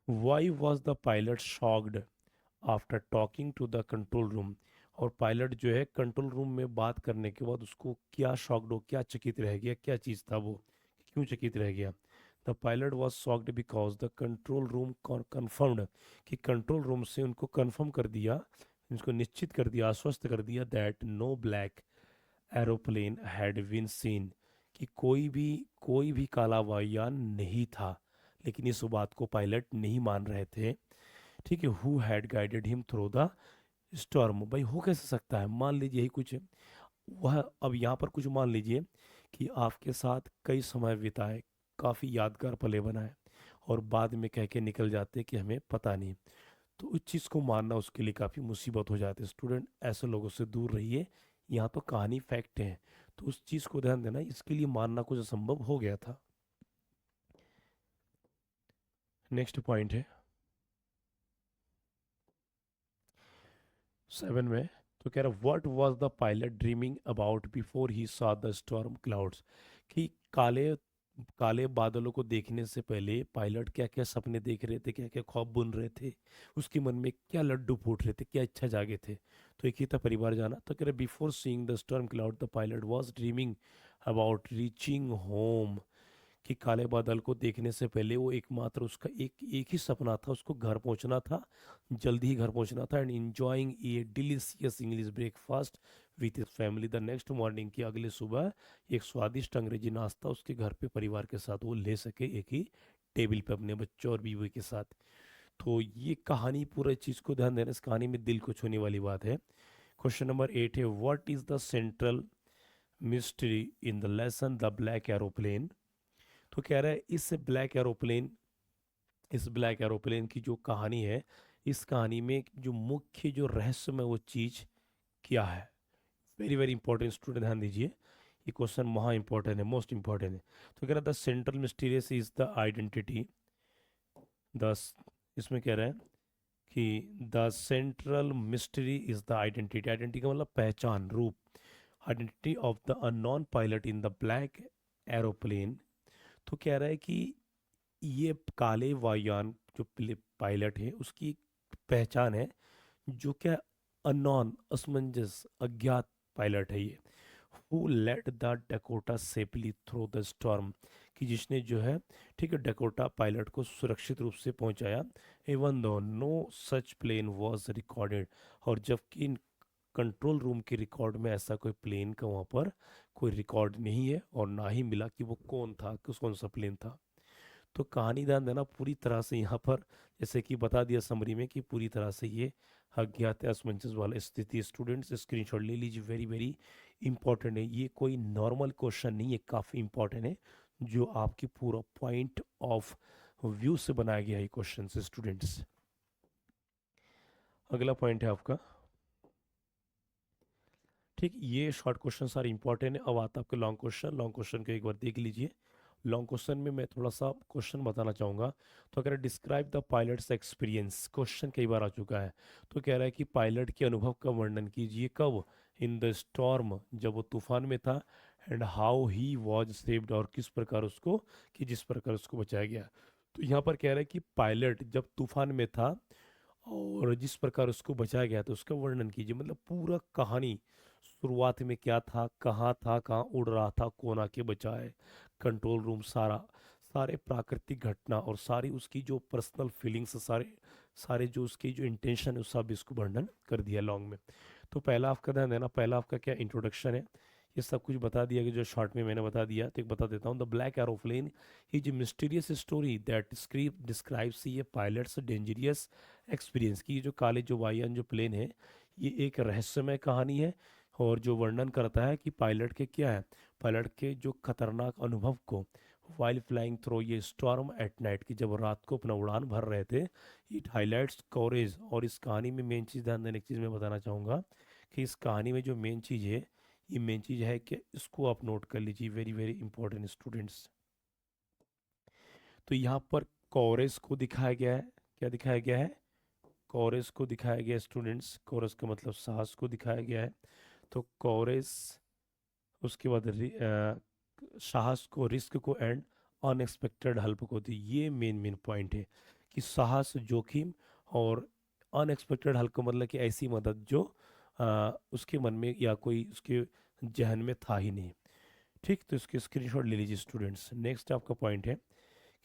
why was the pilot shocked after talking to the control room. और पायलट जो है कंट्रोल रूम में बात करने के बाद उसको क्या शॉक्ड हो, क्या चकित रह गया, क्या चीज़ था वो, क्यों चकित रह गया? The pilot was shocked because the control room confirmed, कि कंट्रोल रूम से उनको कन्फर्म कर दिया, उनको निश्चित कर दिया, आश्वस्त कर दिया that no black aeroplane had been seen, कि कोई भी काला वायुयान नहीं था। लेकिन इस बात को पायलट नहीं मान रहे थे। ठीक है, who had guided him through the storm, भाई हो कैसे सकता है? मान लीजिए यही कुछ वह, अब यहाँ पर कुछ मान लीजिए कि आपके साथ कई समय बिताए, काफ़ी यादगार पले बनाए, और बाद में कह के निकल जाते कि हमें पता नहीं। तो उस चीज़ को मानना उसके लिए काफ़ी मुसीबत हो जाती है। स्टूडेंट, ऐसे लोगों से दूर रहिए। यहाँ तो कहानी फैक्ट है, तो उस चीज़ को ध्यान देना, इसके लिए मानना कुछ असंभव हो गया था। नेक्स्ट पॉइंट है 7 में। तो कह रहा, what was the pilot dreaming about before he saw the storm clouds, कि काले काले बादलों को देखने से पहले पायलट क्या क्या सपने देख रहे थे, क्या क्या ख्वाब बुन रहे थे, उसके मन में क्या लड्डू फूट रहे थे, क्या इच्छा जागे थे। तो एक ही था परिवार जाना। तो कह रहे, before seeing the storm cloud the pilot was dreaming about reaching home, कि काले बादल को देखने से पहले वो एकमात्र उसका एक एक ही सपना था, उसको घर पहुंचना था, जल्दी ही घर पहुंचना था, and enjoying A delicious English breakfast with his family the next morning, की अगले सुबह एक स्वादिष्ट अंग्रेजी नाश्ता उसके घर पे परिवार के साथ वो ले सके, एक ही टेबल पे अपने बच्चों और बीवी के साथ। तो ये कहानी, पूरे चीज़ को ध्यान देना, इस कहानी में दिल को छूने वाली बात है। क्वेश्चन नंबर 8 है, what is the central mystery in the lesson the black aeroplane. तो कह रहा है, इस ब्लैक एरोप्लेन की जो कहानी है, इस कहानी में जो मुख्य, जो रहस्यमय वो चीज़ क्या है? वेरी वेरी इंपॉर्टेंट स्टूडेंट, ध्यान दीजिए, ये क्वेश्चन महा इंपॉर्टेंट है, मोस्ट इंपॉर्टेंट है। तो कह रहा है, the central mysterious is the identity, the, इसमें कह रहा है कि the central mystery is the identity, identity का मतलब पहचान, रूप, identity of the unknown pilot in the black aeroplane. तो कह रहा है कि ये काले वायुयान जो पायलट है उसकी एक पहचान है, जो क्या, अननोन, असमंजस, अज्ञात पायलट है ये। Who let the Dakota safely through the storm, कि जिसने जो है, ठीक है, डकोटा पायलट को सुरक्षित रूप से पहुंचाया। Even though no such plane was recorded, और जबकि कंट्रोल रूम के रिकॉर्ड में ऐसा कोई प्लेन का वहाँ पर कोई रिकॉर्ड नहीं है, और ना ही मिला कि वो कौन था, किस कौन सा प्लेन था। तो कहानी ध्यान देना, पूरी तरह से यहाँ पर, जैसे कि बता दिया समरी में, कि पूरी तरह से ये अज्ञात असमंजस वाला स्थिति। स्टूडेंट्स स्क्रीनशॉट ले लीजिए, वेरी वेरी इंपॉर्टेंट है, ये कोई नॉर्मल क्वेश्चन नहीं है, काफ़ी इंपॉर्टेंट है, जो आपकी पूरा पॉइंट ऑफ व्यू से बनाया गया है क्वेश्चन से स्टूडेंट्स। अगला पॉइंट है आपका, ठीक, ये शॉर्ट क्वेश्चन सारे इंपॉर्टेंट है। अब आता है आपके लॉन्ग क्वेश्चन, लॉन्ग क्वेश्चन को एक बार देख लीजिए। लॉन्ग क्वेश्चन में मैं थोड़ा सा क्वेश्चन बताना चाहूँगा। तो अगर describe the pilots experience, question कई बार आ चुका है। तो कह रहा है कि पायलट के अनुभव का वर्णन कीजिए, कब? इन द स्टॉर्म, जब वो तूफान में था, and how he was saved, और किस प्रकार उसको, कि जिस प्रकार उसको बचाया गया। तो यहाँ पर कह रहा है कि पायलट जब तूफान में था और जिस प्रकार उसको बचाया गया, तो उसका वर्णन कीजिए, मतलब पूरा कहानी, शुरुआत में क्या था, कहाँ उड़ रहा था, कौन आके बचाए, कंट्रोल रूम, सारा, सारे प्राकृतिक घटना, और सारी उसकी जो पर्सनल फीलिंग्स, सारे सारे जो उसकी जो इंटेंशन है, उस सब इसको वर्णन कर दिया लॉन्ग में। तो पहला आपका ध्यान देना, पहला आपका क्या, इंट्रोडक्शन है, ये सब कुछ बता दिया कि जो शॉर्ट में मैंने बता दिया, तो एक बता देता हूँ। The black aeroplane is a mysterious story that describes ये पायलट्स डेंजरियस एक्सपीरियंस की। जो काले जो वायुयान जो प्लेन है, ये एक रहस्यमय कहानी है और जो वर्णन करता है कि पायलट के क्या है, पायलट के जो खतरनाक अनुभव को वाइल फ्लाइंग थ्रो ये स्टॉर्म एट नाइट की, जब वो रात को अपना उड़ान भर रहे थे। It highlights coverage. और इस कहानी में मेन चीज़, ध्यान देने की चीज़ मैं बताना चाहूँगा कि इस कहानी में जो मेन चीज़ है, ये मेन चीज़ है कि इसको आप नोट कर लीजिए, वेरी वेरी इंपॉर्टेंट स्टूडेंट्स। तो यहाँ पर कवरेज को दिखाया गया है। क्या दिखाया गया है? कवरेज को दिखाया गया है स्टूडेंट्स। कवरेज का मतलब साहस को दिखाया गया है। तो कवरेज, उसके बाद साहस को, रिस्क को एंड अनएक्सपेक्टेड हेल्प को दी। ये मेन मेन पॉइंट है कि साहस, जोखिम और अनएक्सपेक्टेड हेल्प का मतलब कि ऐसी मदद जो उसके मन में या कोई उसके जहन में था ही नहीं। ठीक, तो इसके स्क्रीनशॉट ले लीजिए स्टूडेंट्स। नेक्स्ट आपका पॉइंट है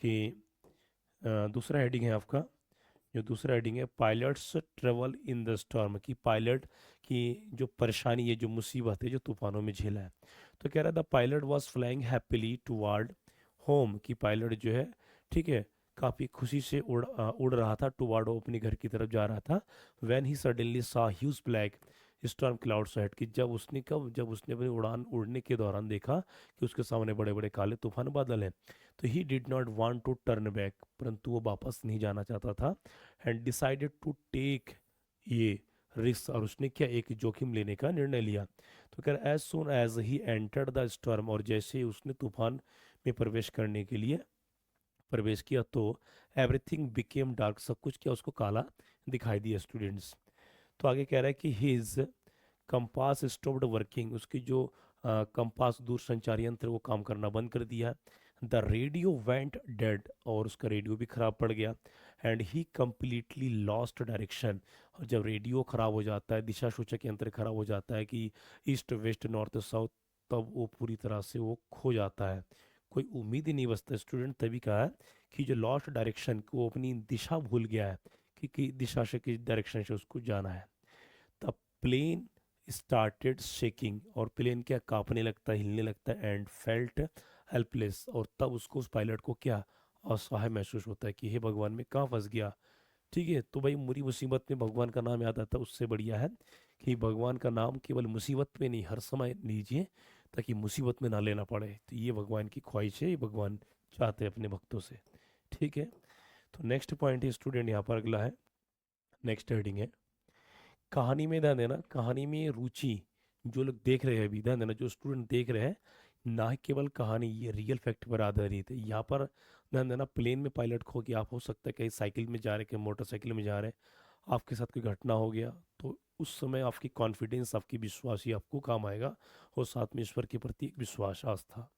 कि दूसरा हेडिंग है आपका, जो दूसरा हेडिंग है pilots travel in the storm, की पायलट की जो परेशानी है, जो मुसीबत है, जो तूफानों में झेला है। तो कह रहा the pilot was flying happily toward home, की पायलट जो है, ठीक है, काफ़ी खुशी से उड़ रहा था टुवर्ड, वो अपने घर की तरफ जा रहा था। व्हेन ही सडनली सा huge black storm clouds ahead, कि जब उसने अपनी उड़ान उड़ने के दौरान देखा कि उसके सामने बड़े बड़े काले तूफान बादल हैं। तो he did not want to turn back, परंतु वो वापस नहीं जाना चाहता था। एंड डिसाइडेड टू टेक ये रिस्क, और उसने क्या, एक जोखिम लेने का निर्णय लिया। तो कह as soon as he entered the storm, और जैसे ही उसने तूफान में प्रवेश करने के लिए प्रवेश किया, तो एवरीथिंग बिकेम डार्क, सब कुछ क्या उसको काला दिखाई दिया स्टूडेंट्स। तो आगे कह रहा है कि हिज कंपास स्टॉप्ड वर्किंग, उसकी जो कंपास दूरसंचार यंत्र वो काम करना बंद कर दिया। द रेडियो वेंट डेड, और उसका रेडियो भी खराब पड़ गया। And he completely lost direction, और जब रेडियो खराब हो जाता है, दिशा सूचक यंत्र खराब हो जाता है कि ईस्ट वेस्ट नॉर्थ साउथ, तब वो पूरी तरह से वो खो जाता है, कोई उम्मीद ही नहीं बचता स्टूडेंट। तभी कहा है कि जो लॉस्ट डायरेक्शन, को अपनी दिशा भूल गया है कि दिशा से, किस डायरेक्शन से उसको जाना है। द प्लेन स्टार्टेड शेकिंग, और प्लेन क्या कांपने लगता है, हिलने लगता है। एंड फेल्ट हेल्पलेस, और तब उसको, उस पायलट को क्या, असहाय महसूस होता है कि हे भगवान, मैं कहाँ फंस गया। ठीक है, तो भाई बुरी मुसीबत में भगवान का नाम याद आता है, उससे बढ़िया है कि भगवान का नाम केवल मुसीबत में नहीं, हर समय लीजिए, ताकि मुसीबत में ना लेना पड़े। तो ये भगवान की ख्वाहिश है, ये भगवान चाहते हैं अपने भक्तों से। ठीक है, तो नेक्स्ट पॉइंट है स्टूडेंट, यहाँ पर अगला है, नेक्स्ट हेडिंग है कहानी में। ध्यान देना, कहानी में रुचि, जो लोग देख रहे हैं अभी, ध्यान देना, जो स्टूडेंट देख रहे हैं, ना ही केवल कहानी, ये रियल फैक्ट पर आधारित है। यहाँ पर ध्यान देना, प्लेन में पायलट खो गया, आप हो सकता है कहीं साइकिल में जा रहे, कहीं मोटरसाइकिल में जा रहे हैं, आपके साथ कोई घटना हो गया, तो उस समय आपकी कॉन्फिडेंस, आपकी विश्वास ही आपको काम आएगा, और साथ में ईश्वर के प्रति एक विश्वास, आस्था।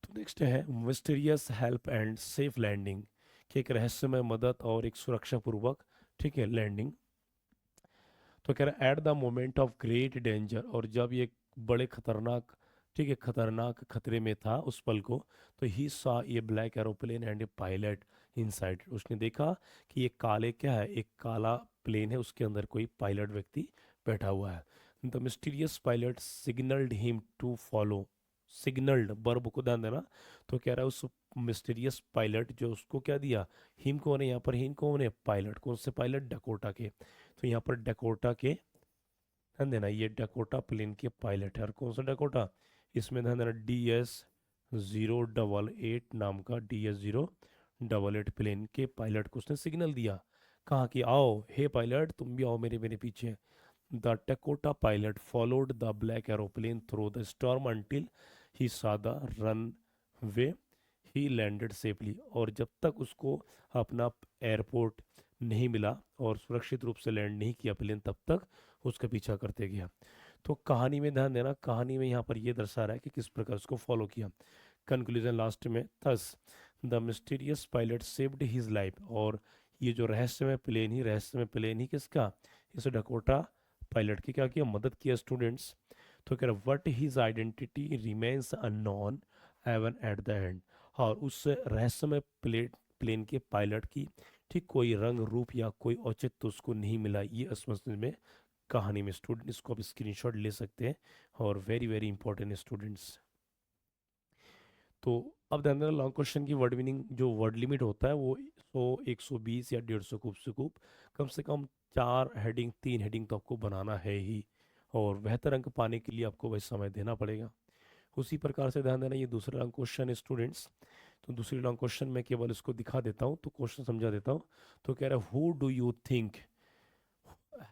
तो नेक्स्ट है mysterious help and safe landing, कि एक रहस्यमय मदद और एक सुरक्षा पूर्वक, ठीक है, लैंडिंग। तो कह रहा है at the moment of great danger, और जब ये बड़े खतरनाक, ठीक है, खतरनाक खतरे में था उस पल को, तो ही सा ये black aeroplane and A pilot inside, उसने देखा कि ये काले क्या है, एक काला प्लेन है, उसके अंदर कोई पायलट व्यक्ति बैठा हुआ है। The mysterious pilot signalled him to follow, signalled verb को ध्यान देना। तो कह रहा है उस मिस्टीरियस पायलट, जो उसको क्या दिया, हिम कौन है यहाँ पर, हिम कौन है, पायलट, कौन से पायलट, डकोटा के। तो यहाँ पर डकोटा के, ध्यान देना, ये डकोटा प्लेन के पायलट है। और कौन सा डकोटा, इसमें ध्यान देना, DS-088 नाम का, DS-088 प्लेन के पायलट को उसने सिग्नल दिया, कहा कि आओ, हे पायलट, तुम भी आओ मेरे मेरे पीछे। The Dakota pilot followed the black aeroplane through the storm until he saw the run way, he landed safely, और जब तक उसको अपना एयरपोर्ट नहीं मिला और सुरक्षित रूप से लैंड नहीं किया प्लेन, तब तक उसका पीछा करते गया। तो कहानी में ध्यान देना, कहानी में यहाँ पर ये दर्शा रहा है कि किस प्रकार उसको फॉलो किया। कंक्लूजन लास्ट में, thus the mysterious pilot saved his life, और ये जो रहस्यमय प्लेन ही किसका, इस डकोटा पायलट की क्या किया, मदद किया स्टूडेंट्स। तो कह रहा what his identity remains unknown even at the end, और उस रहस्यमय प्लेन के पायलट की, ठीक, कोई रंग रूप या कोई औचित्य उसको नहीं मिला, ये समझने में कहानी में स्टूडेंट इसको आप स्क्रीनशॉट ले सकते हैं और वेरी वेरी इंपॉर्टेंट स्टूडेंट्स। तो अब ध्यान देना लॉन्ग क्वेश्चन की वर्ड मीनिंग जो वर्ड लिमिट होता है वो 100 120 या 150 कूब से कूब कम से कम 4 हेडिंग 3 हेडिंग तो आपको बनाना है ही। और बेहतर अंक पाने के लिए आपको वही समय देना पड़ेगा। उसी प्रकार से ध्यान देना ये दूसरा लॉन्ग क्वेश्चन है स्टूडेंट्स। तो दूसरी लॉन्ग क्वेश्चन में केवल इसको दिखा देता हूँ तो क्वेश्चन समझा देता हूँ। तो कह रहा है who do you think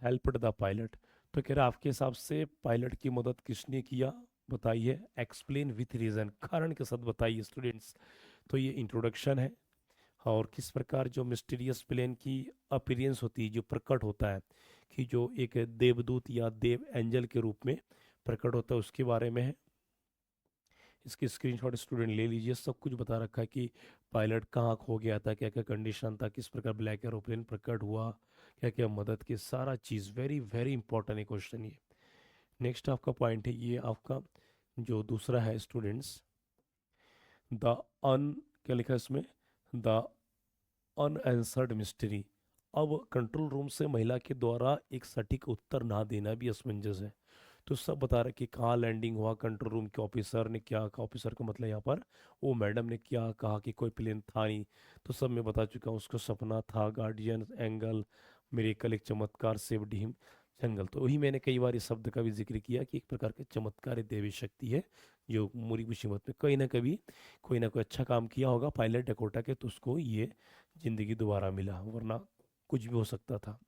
helped the pilot. तो कह रहा है आपके हिसाब से पायलट की मदद किसने किया बताइए। एक्सप्लेन विथ रीजन, कारण के साथ बताइए स्टूडेंट्स। तो ये इंट्रोडक्शन है। और किस प्रकार जो मिस्टीरियस प्लेन की अपीयरेंस होती है, जो प्रकट होता है कि जो एक देवदूत या देव एंजल के रूप में प्रकट होता है, उसके बारे में है। इसकी स्क्रीनशॉट स्टूडेंट ले लीजिए। सब कुछ बता रखा है कि पायलट कहाँ खो गया था, क्या क्या कंडीशन था, किस प्रकार ब्लैक एरोप्लेन प्रकट हुआ, क्या क्या मदद की, सारा चीज़ वेरी वेरी इंपॉर्टेंट है क्वेश्चन ये। नेक्स्ट आपका पॉइंट है ये आपका जो दूसरा है स्टूडेंट्स, द अन क्या लिखा है इसमें, द अनआंसर्ड मिस्ट्री। अब कंट्रोल रूम से महिला के द्वारा एक सटीक उत्तर ना देना भी असमंजस है। तो सब बता रहे कि कहाँ लैंडिंग हुआ, कंट्रोल रूम के ऑफिसर ने क्या कहा, ऑफिसर का मतलब यहाँ पर वो मैडम ने क्या कहा कि कोई प्लेन था नहीं। तो सब मैं बता चुका हूँ, उसको सपना था, गार्डियन एंगल, मेरेकल, एक चमत्कार, सेव डीम, जंगल। तो वही मैंने कई बार इस शब्द का भी जिक्र किया कि एक प्रकार का चमत्कार देवी शक्ति है जो मुरी मुसीबत में कहीं ना कभी कोई ना कोई अच्छा काम किया होगा पायलट डकोटा के, तो उसको ये जिंदगी दोबारा मिला, वरना कुछ भी हो सकता था।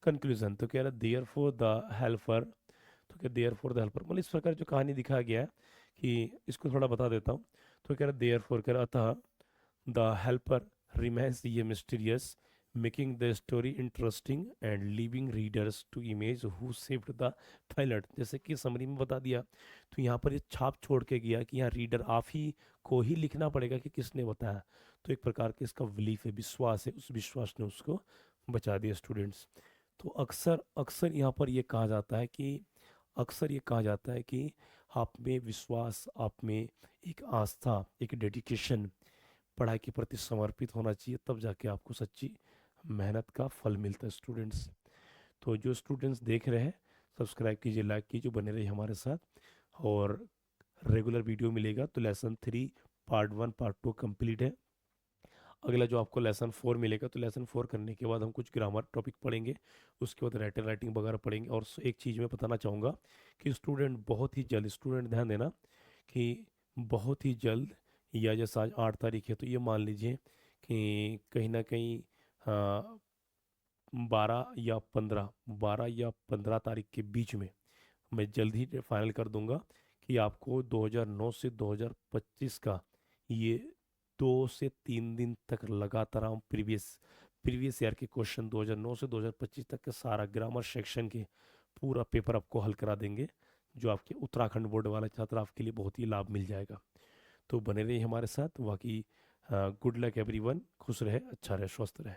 कंक्लूजन तो कह रहा देयर फॉर द हेल्पर। तो क्या देयर फॉर द हेल्पर मतलब इस प्रकार जो कहानी दिखाया गया है कि इसको थोड़ा बता देता हूँ। तो कह रहा देयर फॉर कह रहा अतः द हेल्पर रिमेन्स ये mysterious, making the story interesting and leaving readers to image who saved the pilot. जैसे कि समरी में बता दिया, तो यहाँ पर ये छाप छोड़ के गया कि यहाँ रीडर आप ही को ही लिखना पड़ेगा कि किसने बताया। तो एक प्रकार के इसका बिलीफ है, विश्वास है, उस विश्वास ने उसको बचा दिया स्टूडेंट्स। तो अक्सर अक्सर यहाँ पर ये कहा जाता है कि अक्सर ये कहा जाता है कि आप में विश्वास, आप में एक आस्था, एक डेडिकेशन, पढ़ाई के प्रति समर्पित होना चाहिए, तब जाके आपको सच्ची मेहनत का फल मिलता है स्टूडेंट्स। तो जो स्टूडेंट्स देख रहे हैं सब्सक्राइब कीजिए, लाइक कीजिए, बने रहिए हमारे साथ। और रेगुलर वीडियो मिलेगा। तो लेसन 3 पार्ट 1 पार्ट 2 कंप्लीट है। अगला जो आपको लेसन 4 मिलेगा, तो लेसन 4 करने के बाद हम कुछ ग्रामर टॉपिक पढ़ेंगे, उसके बाद राइटर राइटिंग वगैरह पढ़ेंगे। और एक चीज़ मैं बताना चाहूँगा कि स्टूडेंट बहुत ही जल्द, स्टूडेंट ध्यान देना कि बहुत ही जल्द, या जैसे आज 8 तारीख है तो ये मान लीजिए कि कहीं ना कहीं 12 या 15 तारीख के बीच में मैं जल्द ही फाइनल कर दूंगा कि आपको 2009 से 2025 का ये 2 से 3 दिन तक लगातार हम प्रीवियस ईयर के क्वेश्चन 2009 से 2025 तक के सारा ग्रामर सेक्शन के पूरा पेपर आपको हल करा देंगे, जो आपके उत्तराखंड बोर्ड वाले छात्र आपके लिए बहुत ही लाभ मिल जाएगा। तो बने रहिए हमारे साथ। बाकी गुड लक एवरीवन, खुश रहे, अच्छा रहे, स्वस्थ रहे।